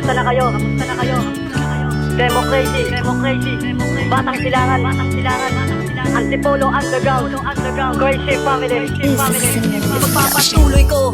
Kamusta na kayo? Democracy. Batang Silangan. Antipolo Underground. Crazy Family. Ipagpapatuloy ko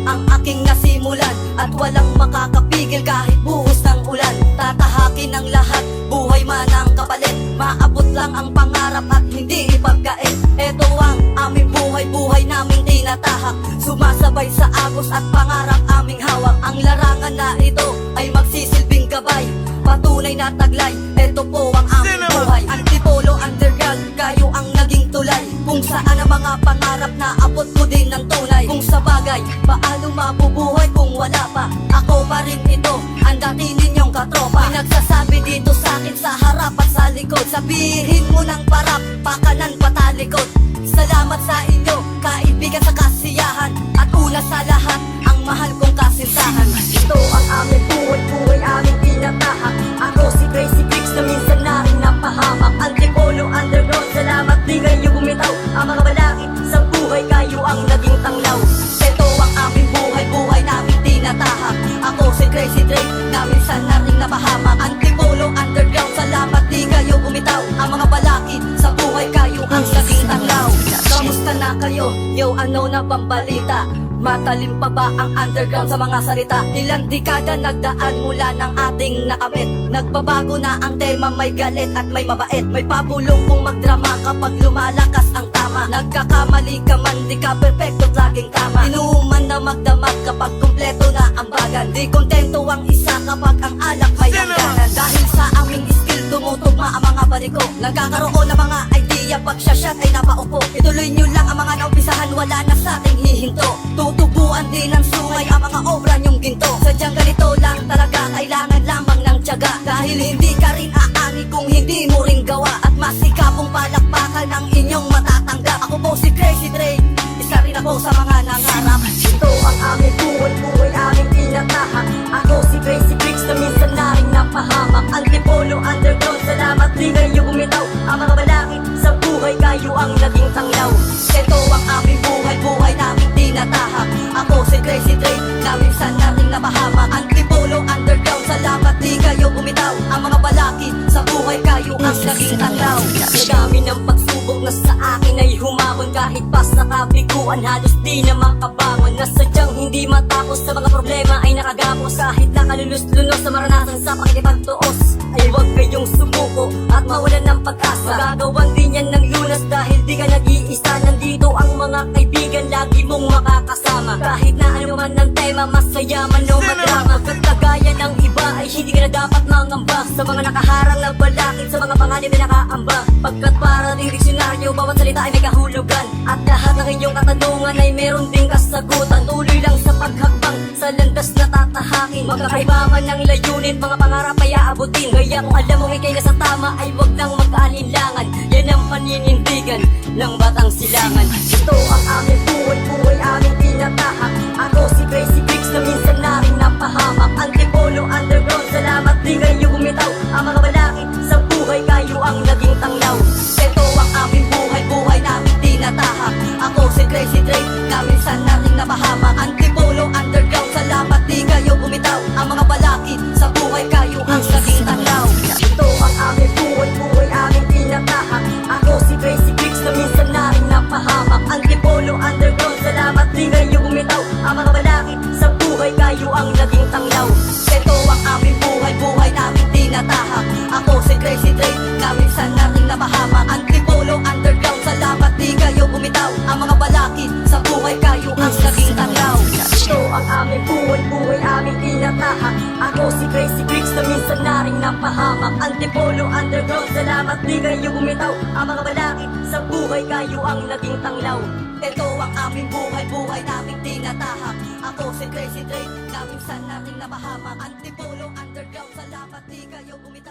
ang aking nasimulan at walang makakapigil kahit buhos ng ulan. Tatahakin ang lahat, buhay man ang kapalit. Maabot lang ang pangarap at hindi ipagkait. Ito ang aming buhay naming tinatahak. Sumasabay sa agos at pangarap aming hawak. Ang larangan na ito ay magsisilbing gabay, patunay na taglay. Ito po ang aming buhay. Antipolo Underground, kayo ang naging tulay. Kung saan ang mga pangarap na abot ko din ng tunay. Kung sa bagay, paano mabubuhay kung wala pa? Ako pa rin ito, ang dati ninyong katropa. May nagsasabi dito sa akin sa harap at sa likod, sabihin mo ng parap, pakanan patalikod. Salamat sa inyo, kaibigan sa kasiyahan. At una sa lahat, ang mahal kong kasintahan. Ito ang aming buhay aming tinatahak. Ako si Crazy Bricks na minsan na rin napahamak. Antipolo Underground, salamat di kayo bumitaw. Ang mga balakid sa buhay, kayo ang naging tanglaw. Ito ang aming buhay namin tinatahak. Ako si Crazy Drake na minsan na rin napahamak. Antipolo Underground, salamat di kayo bumitaw. Ang mga balakid sa buhay, kayo ang naging tanglaw. Kamusta na kayo? Yo, ano na bang balita? Matalim pa ba ang underground sa mga salita? Ilang dekada nagdaan mula ng ating nakamit. Nagbabago na ang tema, may galit at may mabait. May pabulong kung magdrama kapag lumalakas ang tama. Nagkakamali ka man, di ka perfecto't laging tama. Inuuman na magdamag kapag kumpleto na ang bagan. Di kontento ang isa kapag ang alak may hangganan. Dahil sa aming skill, tumutugma ang mga bariko. Nagkakaroon ng mga idea, pag shot ay napaupo. Ituloy nyo lang ang mga naumpisahan, wala na sa ating hihinto. Tutubuan din ng sungay ang mga obra nyong ginto. Sadyang ganito lang talaga, kailangan lamang ng tiyaga. Dahil hindi ka rin aani kung hindi mo rin gawa. At masikapong palakpakan ang inyong matatanggap. Ako po si Crazy Drake, isa rin ako sa mga nangarap. Ito ang aming buhay aming tinatahak. Ako si Crazy Bricks na minsan na rin napahamak. Antipolo Underground, salamat di kayo bumitaw. Ang mga balakid sa buhay, kayo ang naging tanglaw. Ito ang aming buhay namin tinatahak. Ako si Crazy Drake na minsan na rin napahamak. Antipolo Underground, salamat di kayo bumitaw. Ang mga balakid sa buhay, kayo ang naging tanglaw. Sa dami ng pagsubok na sa akin ay humamon. Kahit pas nakabiguan, halos di na makabangon. Nasadyang hindi matapos sa mga problema ay nakagapos. Kahit nakalulus-lunos sa maranasan sa pakikipagtuos, ay huwag kayong sumuko at mawalan ng pag-asa. Magagawan din yan ng lunas dahil di ka nag-iisa. Nandito ang mga kaibigan, lagi mong makakasama. Kahit na ano man ang tema, masaya man o madrama. Kagaya ng iba ay hindi ka na dapat mangamba sa mga nakaharang na balakid, sa mga panganib na nakaamba. Pagkat para ng diksyonaryo, bawat salita ay may kahulugan. At lahat ng inyong katanungan ay meron ding kasagutan. Tuloy lang sa paghakbang sa landas na tatahakin. Magkakaiba man ng layunin, mga pangarap ay aabutin. Kaya kung alam mong ikay nasa tama, ay wag nang magkaalinlangan. Yan ang paninindigan ng Batang Silangan. Ito ang aming buhay aming tinatahak. Ako si Crazy Bricks na minsan na rin napahamak. Antipolo Underground, salamat di kayo bumitaw. Ang mga balakid sa buhay, kayo ang naging tanglaw. Ito ang aming buhay namin tinatahak. Ako si Crazy Drake na minsan na rin napahamak. Antipolo Underground, salamat di kayo bumitaw. Ang mga balakid sa buhay, kayo ang naging tanglaw. Ito ang aming buhay aming tinatahak. Ako si Crazy Bricks na minsan na rin napahamak. Antipolo Underground, salamat di kayo bumitaw. Ang mga balakid sa buhay, kayo ang naging tanglaw. Ito ang aming buhay namin tinatahak. Ako si Crazy Drake na minsan na rin napahamak. Antipolo Underground, salamat di kayo bumitaw. Ang mga balakid sa buhay, kayo ang naging tanglaw. Ito ang aming buhay aming tinatahak. Ako si Crazy Bricks na minsan na rin napahamak. Antipolo Underground, salamat di kayo bumitaw. Ang mga balakid sa buhay, kayo ang naging tanglaw. Ito ang aming buhay namin tinatahak. Ako si Crazy Drake na minsan na rin napahamak. Antipolo Underground, salamat di kayo bumitaw.